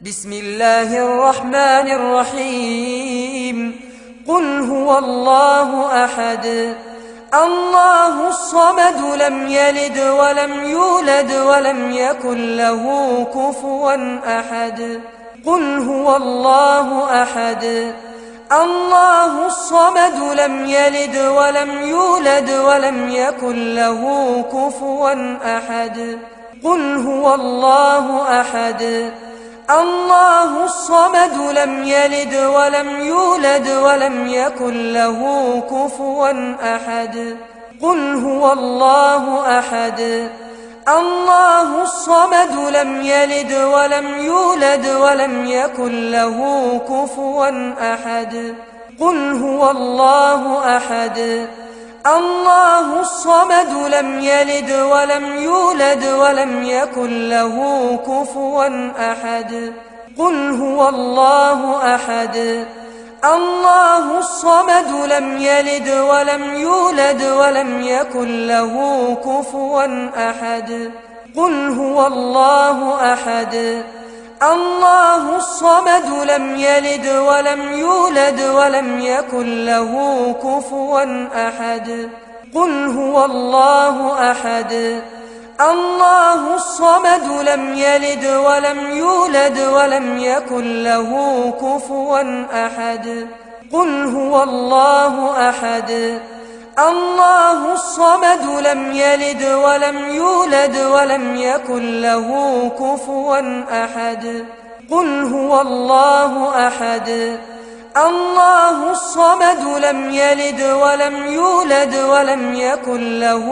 بسم الله الرحمن الرحيم. قل هو الله أحد الله الصمد لم يلد ولم يولد ولم يكن له كفوا أحد. قل هو الله أحد الله الصمد لم يلد ولم يولد ولم يكن له كفوا أحد. قل هو الله أحد الله الصمد لم يلد ولم يولد ولم يكن له كفوا أحد. قل هو الله أحد الله الصمد لم يلد ولم يولد ولم يكن له كفوا أحد. قل هو الله أحد الله الصمد لم يلد ولم يولد ولم يكن له كفوا أحد. قل هو الله أحد الله الصمد لم يلد ولم يولد ولم يكن له كفوا أحد. قل هو الله أحد الله الصمد لم يلد ولم يولد ولم يكن له كفوا أحد. قل هو الله أحد الله الصمد لم يلد ولم يولد ولم يكن له كفوا أحد. قل هو الله أحد الله الصمد لم يلد ولم يولد ولم يكن له كفوا أحد. قل هو الله أحد الله الصمد لم يلد ولم يولد ولم يكن له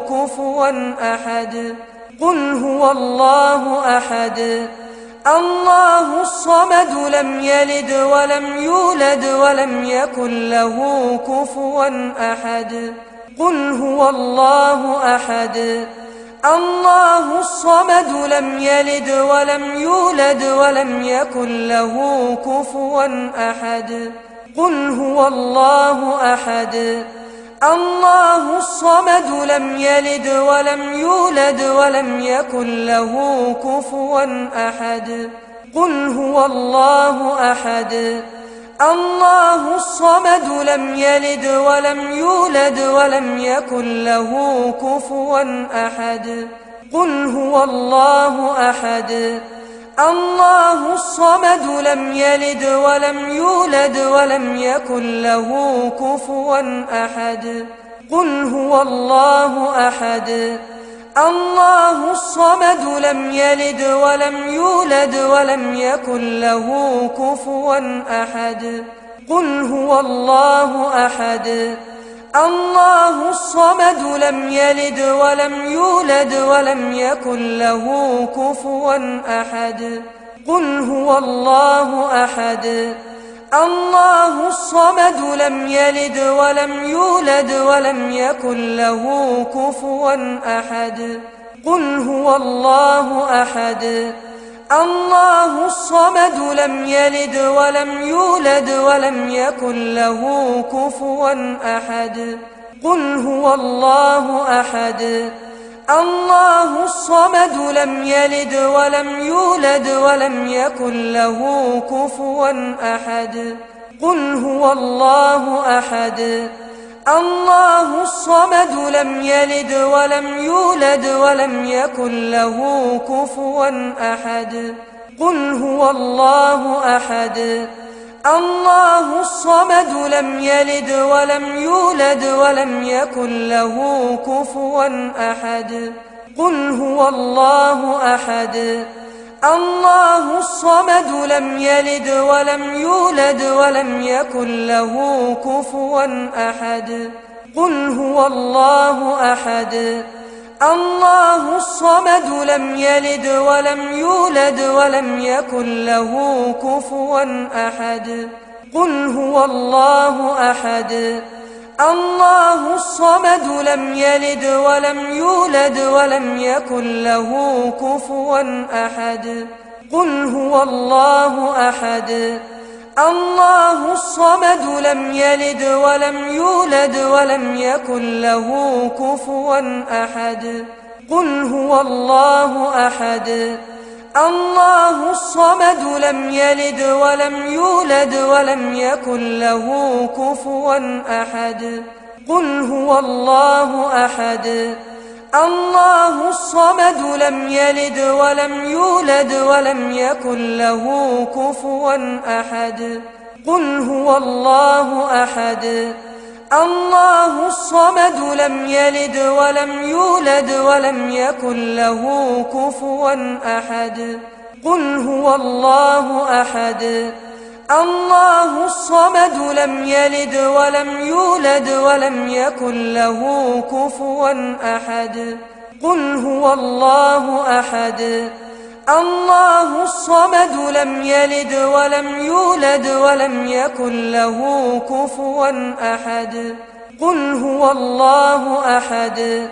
كفوا أحد. قل هو الله أحد الله الصمد لم يلد ولم يولد ولم يكن له كفوا أحد. قل هو الله أحد الله الصمد لم يلد ولم يولد ولم يكن له كفوا أحد. قل هو الله أحد الله الصمد لم يلد ولم يولد ولم يكن له كفوا أحد. قل هو الله أحد الله الصمد لم يلد ولم يولد ولم يكن له كفوا أحد. قل هو الله أحد الله الصمد لم يلد ولم يولد ولم يكن له كفوا أحد. قل هو الله أحد الله الصمد لم يلد ولم يولد ولم يكن له كفوا أحد. قل هو الله أحد الله الصمد لم يلد ولم يولد ولم يكن له كفوا أحد. قل هو الله أحد الله الصمد لم يلد ولم يولد ولم يكن له كفوا أحد. قل هو الله أحد الله الصمد لم يلد ولم يولد ولم يكن له كفوا أحد. قل هو الله أحد الله الصمد لم يلد ولم يولد ولم يكن له كفوا أحد. قل هو الله أحد الله الصمد لم يلد ولم يولد ولم يكن له كفوا أحد. قل هو الله أحد الله الصمد لم يلد ولم يولد ولم يكن له كفوا أحد. قل هو الله أحد الله الصمد لم يلد ولم يولد ولم يكن له كفوا أحد. قل هو الله أحد الله الصمد لم يلد ولم يولد ولم يكن له كفوا أحد. قل هو الله أحد الله الصمد لم يلد ولم يولد ولم يكن له كفوا أحد. قل هو الله أحد الله الصمد لم يلد ولم يولد ولم يكن له كفوا أحد. قل هو الله أحد الله الصمد لم يلد ولم يولد ولم يكن له كفوا أحد قل هو الله أحد الله الصمد لم يلد ولم يولد ولم يكن له كفوا أحد قل هو الله أحد الله الصمد لم يلد ولم يولد ولم يكن له كفوا أحد قل هو الله أحد الله الصمد لم يلد ولم يولد ولم يكن له كفوا أحد قل هو الله أحد الله الصمد لم يلد ولم يولد ولم يكن له كفوا أحد قل هو الله أحد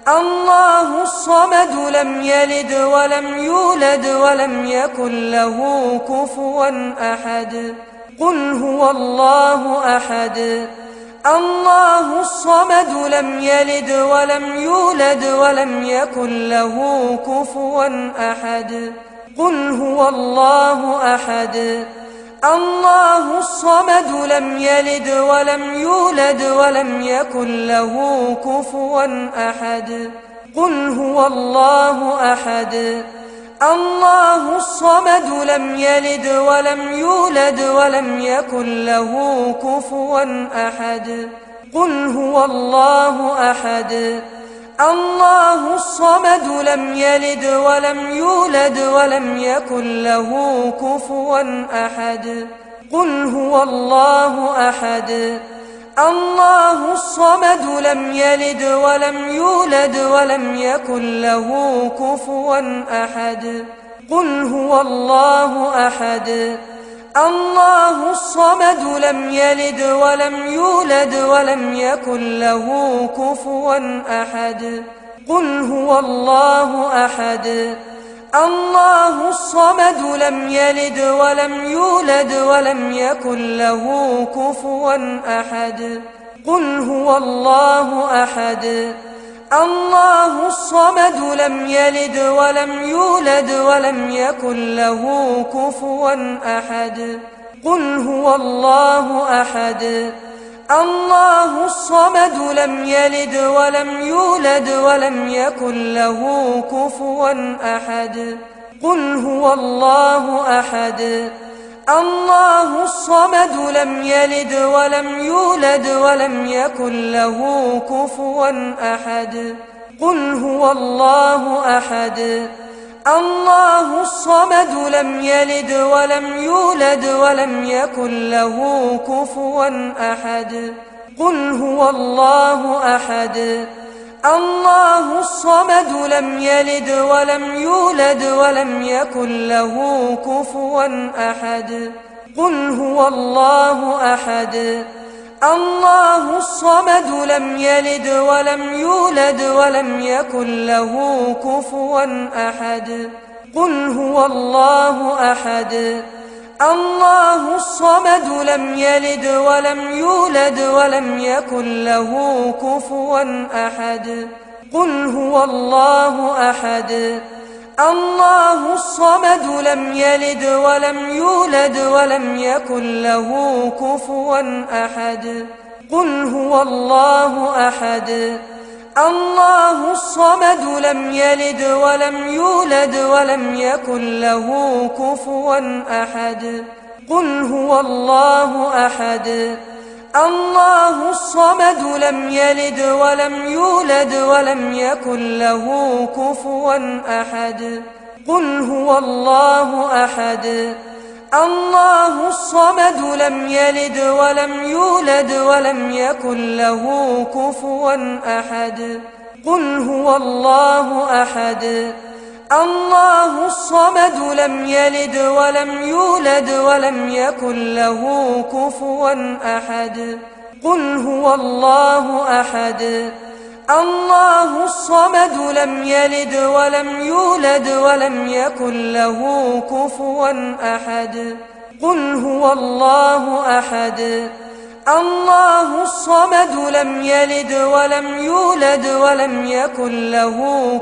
الله الصمد لم يلد ولم يولد ولم يكن له كفوا أحد قل هو الله أحد الله الصمد لم يلد ولم يولد ولم يكن له كفوا أحد قل هو الله أحد الله الصمد لم يلد ولم يولد ولم يكن له كفوا أحد قل هو الله أحد الله الصمد لم يلد ولم يولد ولم يكن له كفوا أحد قل هو الله أحد الله الصمد لم يلد ولم يولد ولم يكن له كفوا أحد قل هو الله أحد الله الصمد لم يلد ولم يولد ولم يكن له كفوا أحد قل هو الله أحد الله الصمد لم يلد ولم يولد ولم يكن له كفوا أحد قل هو الله أحد الله الصمد لم يلد ولم يولد ولم يكن له كفوا أحد قل هو الله أحد الله الصمد لم يلد ولم يولد ولم يكن له كفوا أحد قل هو الله أحد الله الصمد لم يلد ولم يولد ولم يكن له كفوا أحد قل هو الله أحد الله الصمد لم يلد ولم يولد ولم يكن له كفوا أحد قل هو الله أحد الله الصمد لم يلد ولم يولد ولم يكن له كفوا أحد قل هو الله أحد الله الصمد لم يلد ولم يولد ولم يكن له كفوا أحد قل هو الله أحد الله الصمد لم يلد ولم يولد ولم يكن له كفوا أحد قل هو الله أحد الله الصمد لم يلد ولم يولد ولم يكن له كفوا أحد قل هو الله أحد الله الصمد لم يلد ولم يولد ولم يكن له كفوا أحد قل هو الله أحد الله الصمد لم يلد ولم يولد ولم يكن له كفوا أحد قل هو الله أحد الله الصمد لم يلد ولم يولد ولم يكن له كفوا أحد قل هو الله أحد الله الصمد لم يلد ولم يولد ولم يكن له كفوا أحد قل هو الله أحد الله الصمد لم يلد ولم يولد ولم يكن له كفوا أحد قل هو الله أحد الله الصمد لم يلد ولم يولد ولم يكن له كفوا أحد قل هو الله أحد الله الصمد لم يلد ولم يولد ولم يكن له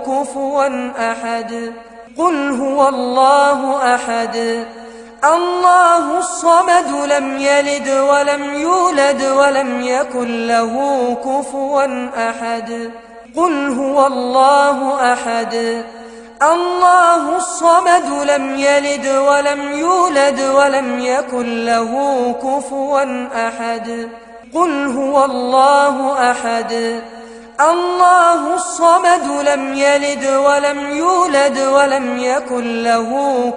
كفوا أحد قل هو الله أحد الله الصمد لم يلد ولم يولد ولم يكن له كفوا أحد قل هو الله أحد الله الصمد لم يلد ولم يولد ولم يكن له كفوا أحد قل هو الله أحد الله الصمد لم يلد ولم يولد ولم يكن له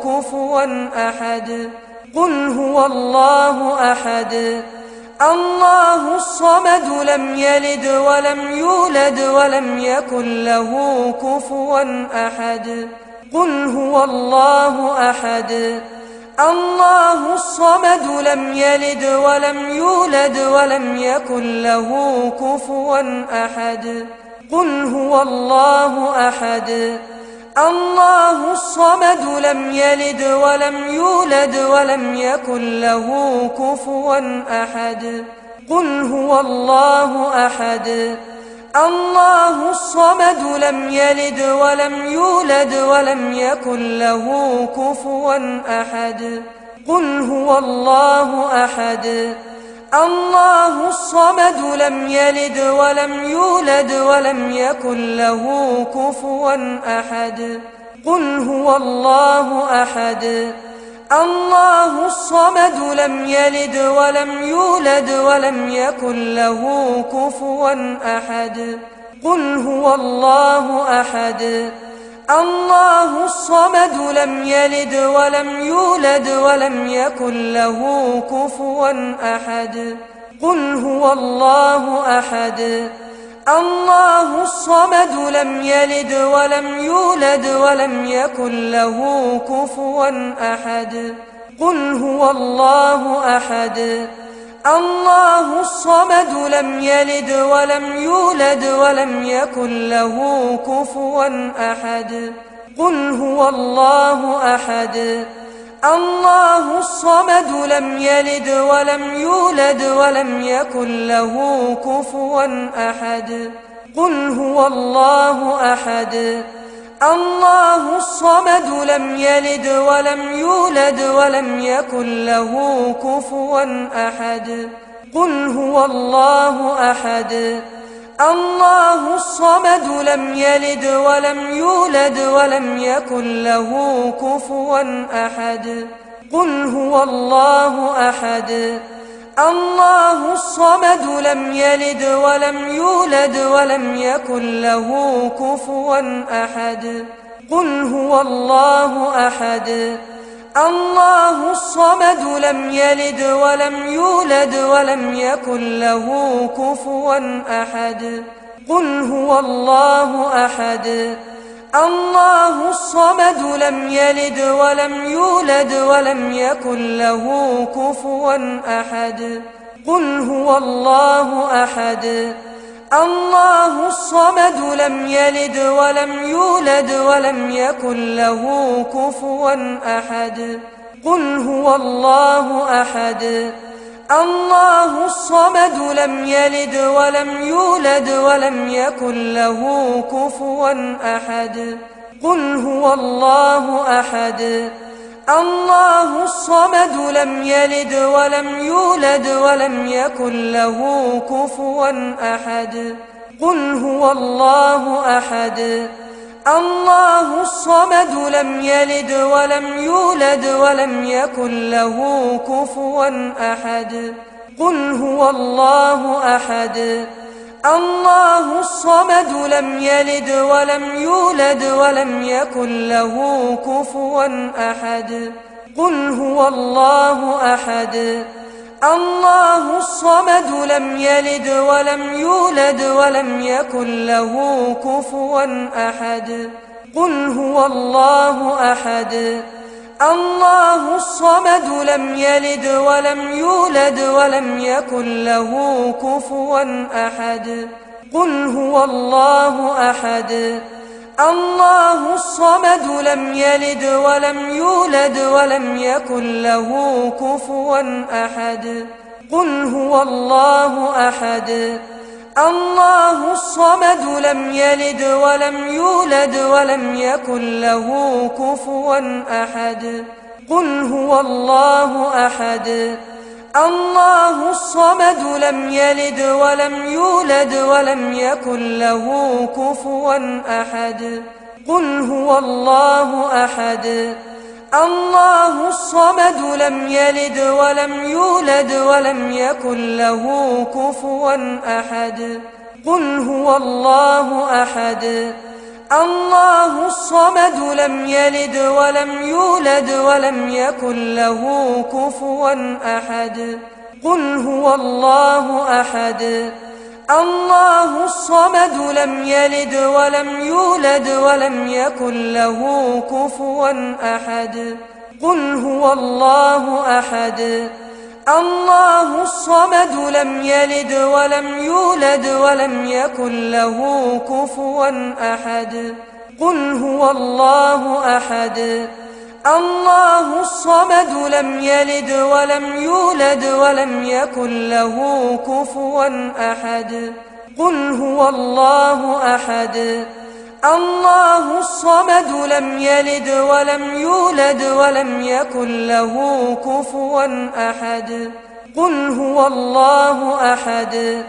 كفوا أحد قل هو الله أحد الله الصمد لم يلد ولم يولد ولم يكن له كفوا أحد قل هو الله أحد الله الصمد لم يلد ولم يولد ولم يكن له كفوا أحد قل هو الله أحد الله الصمد لم يلد ولم يولد ولم يكن له كفوا أحد قل هو الله أحد الله الصمد لم يلد ولم يولد ولم يكن له كفوا أحد قل هو الله أحد الله الصمد لم يلد ولم يولد ولم يكن له كفوا أحد قل هو الله أحد الله الصمد لم يلد ولم يولد ولم يكن له كفوا أحد قل هو الله أحد الله الصمد لم يلد ولم يولد ولم يكن له كفوا أحد قل هو الله أحد الله الصمد لم يلد ولم يولد ولم يكن له كفوا أحد قل هو الله أحد الله الصمد لم يلد ولم يولد ولم يكن له كفوا أحد قل هو الله أحد الله الصمد لم يلد ولم يولد ولم يكن له كفوا أحد قل هو الله أحد الله الصمد لم يلد ولم يولد ولم يكن له كفوا أحد قل هو الله أحد الله الصمد لم يلد ولم يولد ولم يكن له كفوا أحد قل هو الله أحد الله الصمد لم يلد ولم يولد ولم يكن له كفوا أحد قل هو الله أحد الله الصمد لم يلد ولم يولد ولم يكن له كفوا أحد قل هو الله أحد الله الصمد لم يلد ولم يولد ولم يكن له كفوا أحد قل هو الله أحد الله الصمد لم يلد ولم يولد ولم يكن له كفوا أحد قل هو الله أحد الله الصمد لم يلد ولم يولد ولم يكن له كفوا أحد قل هو الله أحد الله الصمد لم يلد ولم يولد ولم يكن له كفوا أحد قل هو الله أحد الله الصمد لم يلد ولم يولد ولم يكن له كفوا أحد قل هو الله أحد الله الصمد لم يلد ولم يولد ولم يكن له كفوا أحد قل هو الله أحد الله الصمد لم يلد ولم يولد ولم يكن له كفوا أحد قل هو الله أحد الله الصمد لم يلد ولم يولد ولم يكن له كفوا أحد قل هو الله أحد الله الصمد لم يلد ولم يولد ولم يكن له كفوا أحد قل هو الله أحد الله الصمد لم يلد ولم يولد ولم يكن له كفوا أحد قل هو الله أحد الله الصمد لم يلد ولم يولد ولم يكن له كفوا أحد قل هو الله أحد الله الصمد لم يلد ولم يولد ولم يكن له كفوا أحد قل هو الله أحد الله الصمد لم يلد ولم يولد ولم يكن له كفوا أحد قل هو الله أحد الله الصمد لم يلد ولم يولد ولم يكن له كفوا أحد قل هو الله أحد الله الصمد لم يلد ولم يولد ولم يكن له كفوا أحد قل هو الله أحد الله الصمد لم يلد ولم يولد ولم يكن له كفوا أحد قل هو الله أحد الله الصمد لم يلد ولم يولد ولم يكن له كفوا أحد قل هو الله أحد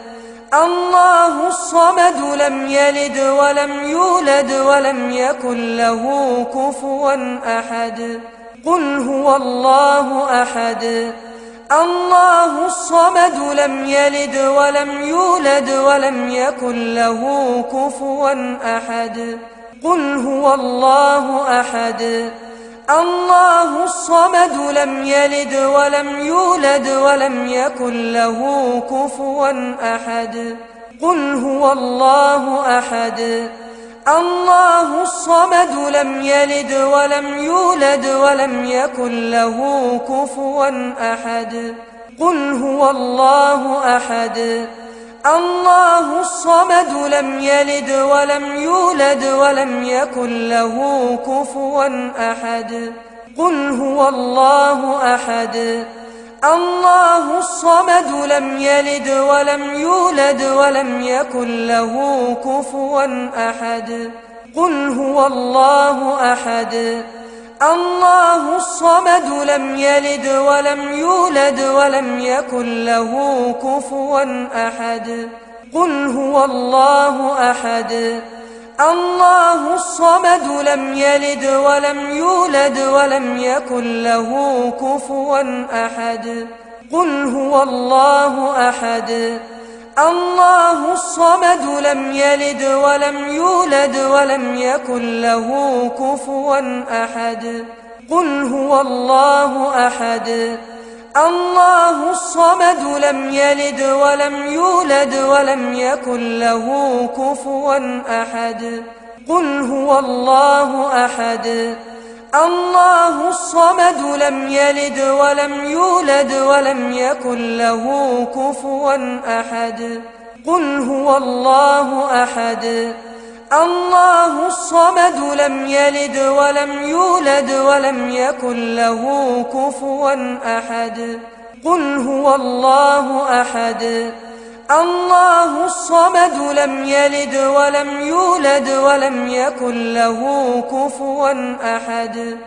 الله الصمد لم يلد ولم يولد ولم يكن له كفوا أحد قل هو الله أحد الله الصمد لم يلد ولم يولد ولم يكن له كفوا أحد قل هو الله أحد الله الصمد لم يلد ولم يولد ولم يكن له كفوا أحد قل هو الله أحد الله الصمد لم يلد ولم يولد ولم يكن له كفوا أحد قل هو الله أحد الله الصمد لم يلد ولم يولد ولم يكن له كفوا أحد قل هو الله أحد الله الصمد لم يلد ولم يولد ولم يكن له كفوا أحد قل هو الله أحد الله الصمد لم يلد ولم يولد ولم يكن له كفوا أحد قل هو الله أحد الله الصمد لم يلد ولم يولد ولم يكن له كفوا أحد قل هو الله أحد الله الصمد لم يلد ولم يولد ولم يكن له كفوا أحد قل هو الله أحد الله الصمد لم يلد ولم يولد ولم يكن له كفوا أحد قل هو الله أحد الله الصمد لم يلد ولم يولد ولم يكن له كفوا أحد قل هو الله أحد الله الصمد لم يلد ولم يولد ولم يكن له كفوا أحد قل هو الله أحد الله الصمد لم يلد ولم يولد ولم يكن له كفوا أحد